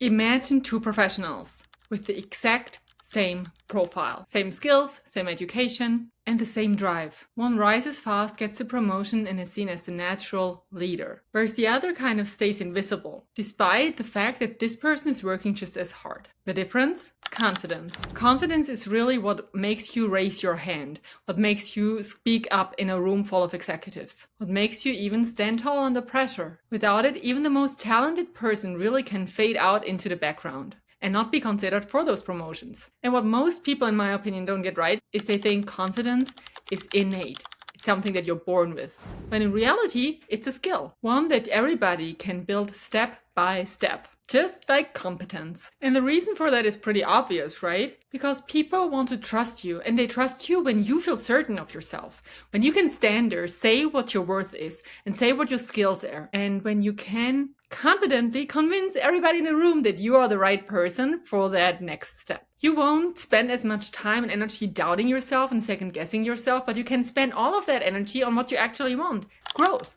Imagine two professionals with the exact same profile, same skills, same education, and the same drive. One rises fast, gets a promotion, and is seen as the natural leader, whereas the other kind of stays invisible, despite the fact that this person is working just as hard. The difference? Confidence. Confidence is really what makes you raise your hand, what makes you speak up in a room full of executives, what makes you even stand tall under pressure. Without it, even the most talented person really can fade out into the background and not be considered for those promotions. And what most people, in my opinion, don't get right is they think confidence is innate. It's something that you're born with. When in reality, it's a skill, one that everybody can build step by step. Just like competence. And the reason for that is pretty obvious, right? Because people want to trust you, and they trust you when you feel certain of yourself. When you can stand there, say what your worth is, and say what your skills are. And when you can confidently convince everybody in the room that you are the right person for that next step. You won't spend as much time and energy doubting yourself and second guessing yourself, but you can spend all of that energy on what you actually want, growth.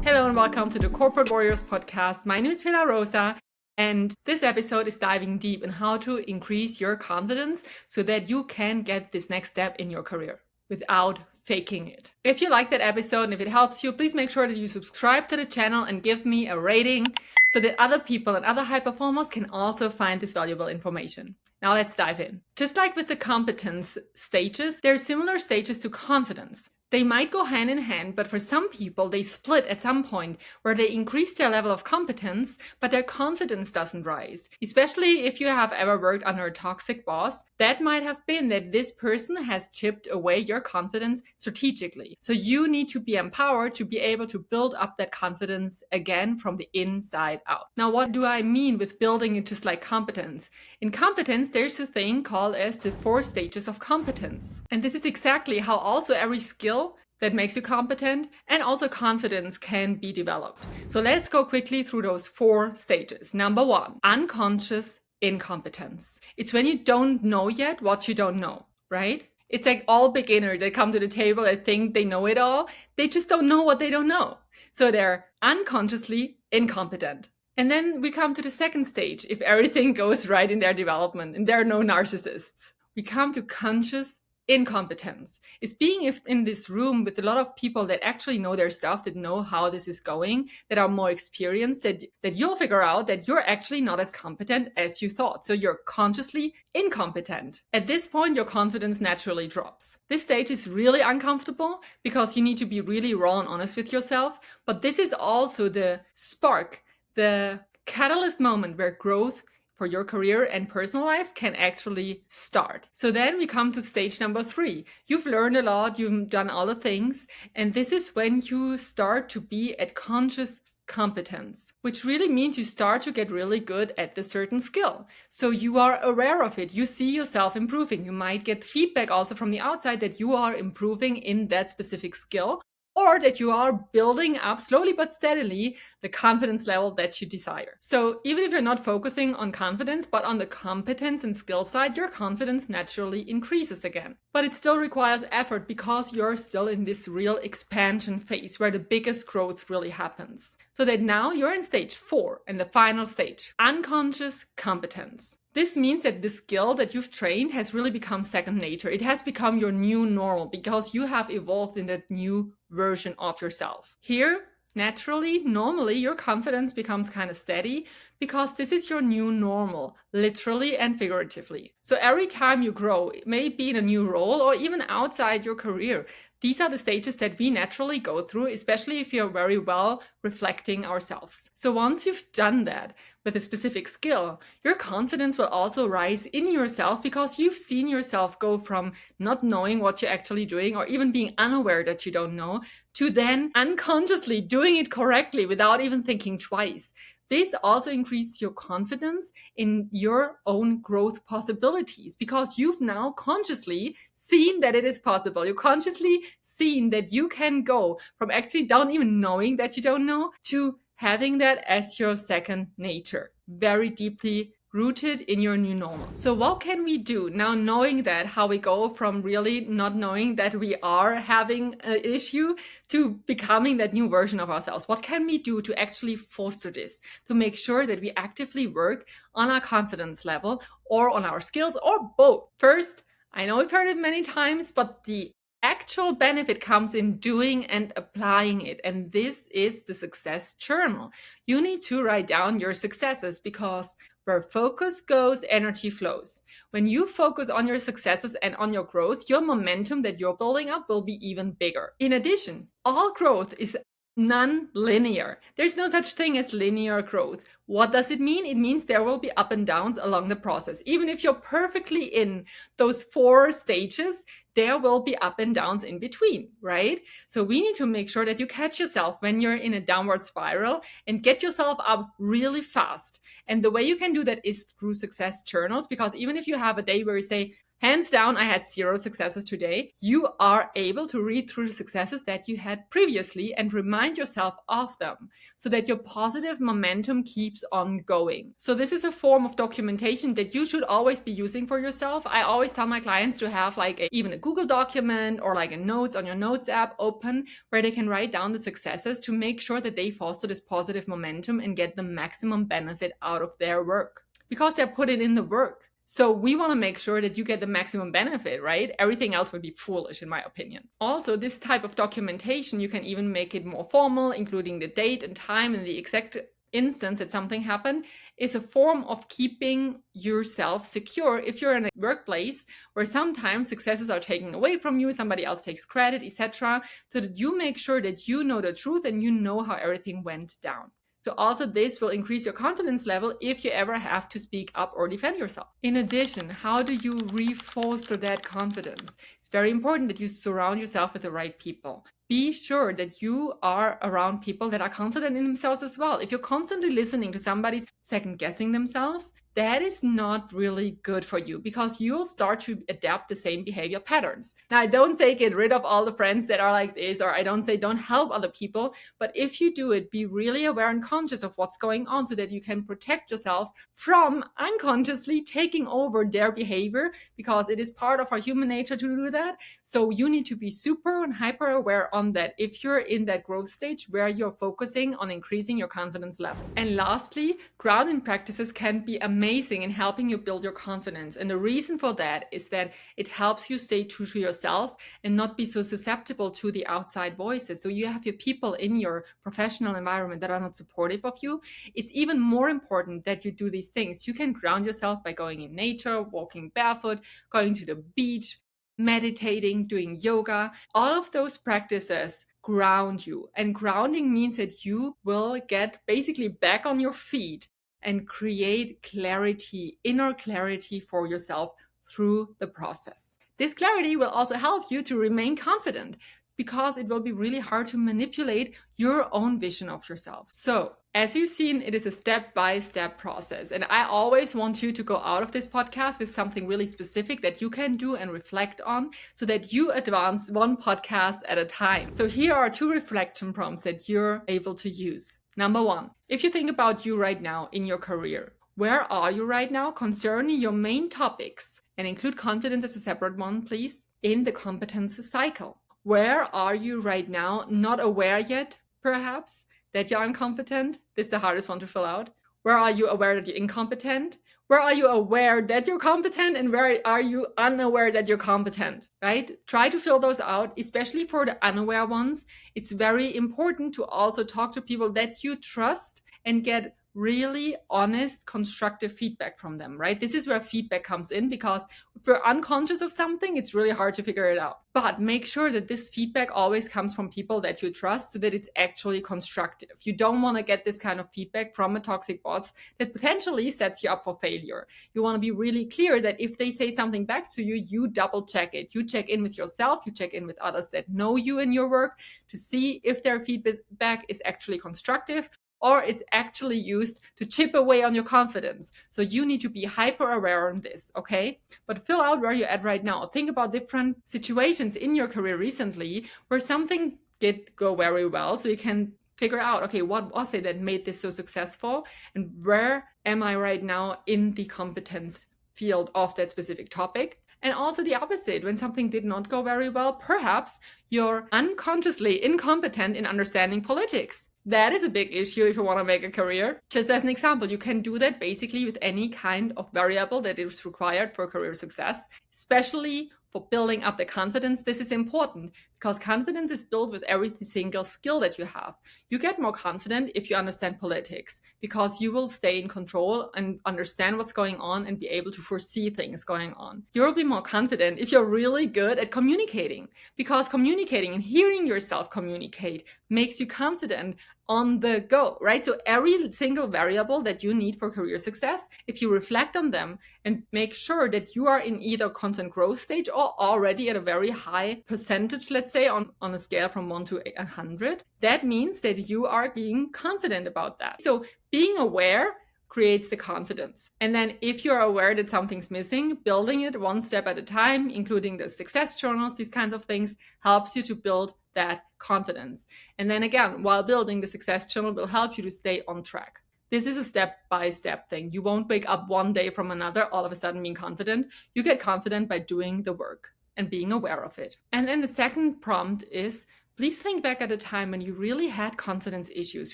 Hello and welcome to the Corporate Warriors podcast. My name is Fela Rosa, and this episode is diving deep in how to increase your confidence so that you can get this next step in your career without faking it. If you like that episode and if it helps you, please make sure that you subscribe to the channel and give me a rating so that other people and other high performers can also find this valuable information. Now let's dive in. Just like with the competence stages, there are similar stages to confidence. They might go hand in hand, but for some people, they split at some point where they increase their level of competence, but their confidence doesn't rise. Especially if you have ever worked under a toxic boss, that might have been that this person has chipped away your confidence strategically. So you need to be empowered to be able to build up that confidence again from the inside out. Now, what do I mean with building it just like competence? In competence, there's a thing called as the 4 stages of competence. And this is exactly how also every skill that makes you competent and also confidence can be developed. So let's go quickly through those 4 stages. Number 1, unconscious incompetence. It's when you don't know yet what you don't know, right? It's like all beginners that come to the table that think they know it all. They just don't know what they don't know. So they're unconsciously incompetent. And then we come to the second stage, if everything goes right in their development and there are no narcissists. We come to conscious incompetence. It's being in this room with a lot of people that actually know their stuff, that know how this is going, that are more experienced, that you'll figure out that you're actually not as competent as you thought. So you're consciously incompetent. At this point, your confidence naturally drops. This stage is really uncomfortable because you need to be really raw and honest with yourself. But this is also the spark, the catalyst moment where growth for your career and personal life can actually start. So then we come to stage number 3. You've learned a lot, you've done all the things, and this is when you start to be at conscious competence, which really means you start to get really good at the certain skill. So you are aware of it. You see yourself improving. You might get feedback also from the outside that you are improving in that specific skill, or that you are building up slowly but steadily the confidence level that you desire. So even if you're not focusing on confidence, but on the competence and skill side, your confidence naturally increases again. But it still requires effort because you're still in this real expansion phase where the biggest growth really happens. So that now you're in stage 4 and the final stage, unconscious competence. This means that the skill that you've trained has really become second nature. It has become your new normal because you have evolved in that new version of yourself. Here, naturally, normally, your confidence becomes kind of steady because this is your new normal, literally and figuratively. So every time you grow, it may be in a new role or even outside your career. These are the stages that we naturally go through, especially if you're very well reflecting ourselves. So once you've done that with a specific skill, your confidence will also rise in yourself because you've seen yourself go from not knowing what you're actually doing or even being unaware that you don't know to then unconsciously doing it correctly without even thinking twice. This also increases your confidence in your own growth possibilities because you've now consciously seen that it is possible. You consciously seen that you can go from actually don't even knowing that you don't know to having that as your second nature, very deeply rooted in your new normal. So what can we do now, knowing that, how we go from really not knowing that we are having an issue to becoming that new version of ourselves? What can we do to actually foster this, to make sure that we actively work on our confidence level or on our skills or both? First, I know we've heard it many times, but the actual benefit comes in doing and applying it. And this is the success journal. You need to write down your successes, because where focus goes, energy flows. When you focus on your successes and on your growth, your momentum that you're building up will be even bigger. In addition, all growth is non-linear. There's no such thing as linear growth. What does it mean? It means there will be up and downs along the process. Even if you're perfectly in those 4 stages, there will be up and downs in between, right? So we need to make sure that you catch yourself when you're in a downward spiral and get yourself up really fast. And the way you can do that is through success journals, because even if you have a day where you say, hands down, I had 0 successes today, you are able to read through the successes that you had previously and remind yourself of them, so that your positive momentum keeps on going. So this is a form of documentation that you should always be using for yourself. I always tell my clients to have even a Google document or like a notes on your notes app open, where they can write down the successes to make sure that they foster this positive momentum and get the maximum benefit out of their work, because they're putting in the work. So we want to make sure that you get the maximum benefit, right? Everything else would be foolish, in my opinion. Also, this type of documentation, you can even make it more formal, including the date and time and the exact instance that something happened, is a form of keeping yourself secure if you're in a workplace where sometimes successes are taken away from you, somebody else takes credit, etc., so that you make sure that you know the truth and you know how everything went down. So also this will increase your confidence level if you ever have to speak up or defend yourself. In addition, how do you re-foster that confidence? It's very important that you surround yourself with the right people. Be sure that you are around people that are confident in themselves as well. If you're constantly listening to somebody second guessing themselves, that is not really good for you, because you'll start to adapt the same behavior patterns. Now, I don't say get rid of all the friends that are like this, or I don't say don't help other people, but if you do it, be really aware and conscious of what's going on so that you can protect yourself from unconsciously taking over their behavior, because it is part of our human nature to do that. So you need to be super and hyper aware on that if you're in that growth stage where you're focusing on increasing your confidence level. And lastly, grounding practices can be amazing in helping you build your confidence. And the reason for that is that it helps you stay true to yourself and not be so susceptible to the outside voices. So you have your people in your professional environment that are not supportive of you. It's even more important that you do these things. You can ground yourself by going in nature, walking barefoot, going to the beach, meditating, doing yoga. All of those practices ground you. And grounding means that you will get basically back on your feet and create clarity, inner clarity for yourself through the process. This clarity will also help you to remain confident, because it will be really hard to manipulate your own vision of yourself. So, as you've seen, it is a step-by-step process. And I always want you to go out of this podcast with something really specific that you can do and reflect on, so that you advance one podcast at a time. So here are 2 reflection prompts that you're able to use. Number 1, if you think about you right now in your career, where are you right now concerning your main topics? And include confidence as a separate one, please, in the competence cycle. Where are you right now not aware yet, perhaps, that you're incompetent? This is the hardest one to fill out. Where are you aware that you're incompetent? Where are you aware that you're competent? And where are you unaware that you're competent, right? Try to fill those out, especially for the unaware ones. It's very important to also talk to people that you trust and get really honest, constructive feedback from them, right? This is where feedback comes in, because if we're unconscious of something, it's really hard to figure it out. But make sure that this feedback always comes from people that you trust, so that it's actually constructive. You don't want to get this kind of feedback from a toxic boss that potentially sets you up for failure. You want to be really clear that if they say something back to you, you double check it. You check in with yourself, you check in with others that know you in your work, to see if their feedback is actually constructive, or it's actually used to chip away on your confidence. So you need to be hyper aware on this, okay? But fill out where you're at right now. Think about different situations in your career recently where something did go very well, so you can Figure out, okay, what was it that made this so successful? And where am I right now in the competence field of that specific topic? And also the opposite, when something did not go very well, perhaps you're unconsciously incompetent in understanding politics. That is a big issue if you want to make a career. Just as an example, you can do that basically with any kind of variable that is required for career success, especially for building up the confidence. This is important because confidence is built with every single skill that you have. You get more confident if you understand politics because you will stay in control and understand what's going on and be able to foresee things going on. You'll be more confident if you're really good at communicating, because communicating and hearing yourself communicate makes you confident on the go, right? So every single variable that you need for career success, if you reflect on them and make sure that you are in either constant growth stage or already at a very high percentage, let's say on a scale from 1 to 100, that means that you are being confident about that. So being aware creates the confidence. And then if you're aware that something's missing, building it one step at a time, including the success journals, these kinds of things, helps you to build that confidence. And then again, while building the success journal will help you to stay on track. This is a step-by-step thing. You won't wake up one day from another, all of a sudden being confident. You get confident by doing the work and being aware of it. And then the second prompt is, please think back at a time when you really had confidence issues,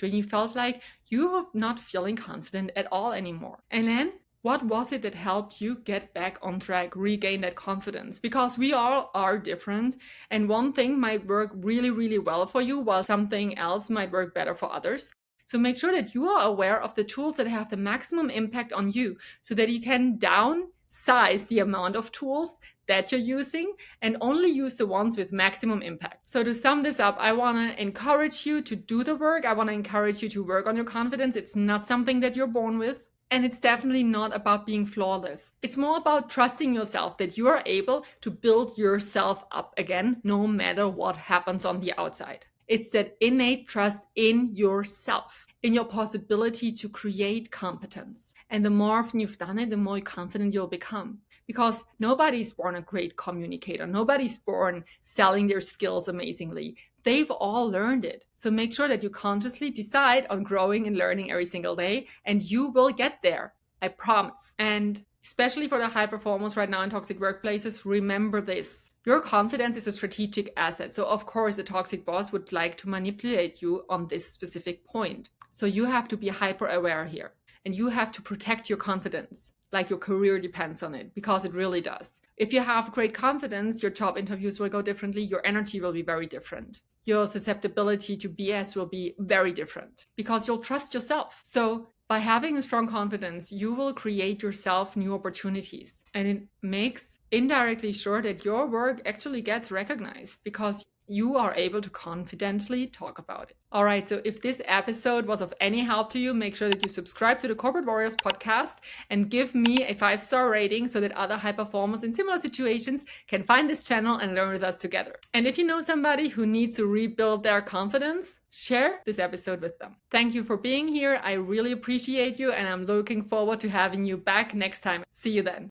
when you felt like you were not feeling confident at all anymore. And then what was it that helped you get back on track, regain that confidence? Because we all are different, and one thing might work really, really well for you, while something else might work better for others. So make sure that you are aware of the tools that have the maximum impact on you, so that you can downsize the amount of tools that you're using and only use the ones with maximum impact. So to sum this up, I want to encourage you to do the work. I want to encourage you to work on your confidence. It's not something that you're born with. And it's definitely not about being flawless. It's more about trusting yourself that you are able to build yourself up again, no matter what happens on the outside. It's that innate trust in yourself, in your possibility to create competence. And the more often you've done it, the more confident you'll become. Because nobody's born a great communicator. Nobody's born selling their skills amazingly. They've all learned it. So make sure that you consciously decide on growing and learning every single day, and you will get there. I promise. And especially for the high performers right now in toxic workplaces, remember this. Your confidence is a strategic asset. So of course, a toxic boss would like to manipulate you on this specific point. So you have to be hyper aware here, and you have to protect your confidence. Like your career depends on it, because it really does. If you have great confidence, your job interviews will go differently. Your energy will be very different. Your susceptibility to BS will be very different because you'll trust yourself. So by having a strong confidence, you will create yourself new opportunities. And it makes indirectly sure that your work actually gets recognized because you are able to confidently talk about it. All right, so if this episode was of any help to you, make sure that you subscribe to the Corporate Warriors podcast and give me a 5-star rating so that other high performers in similar situations can find this channel and learn with us together. And if you know somebody who needs to rebuild their confidence, share this episode with them. Thank you for being here. I really appreciate you, and I'm looking forward to having you back next time. See you then.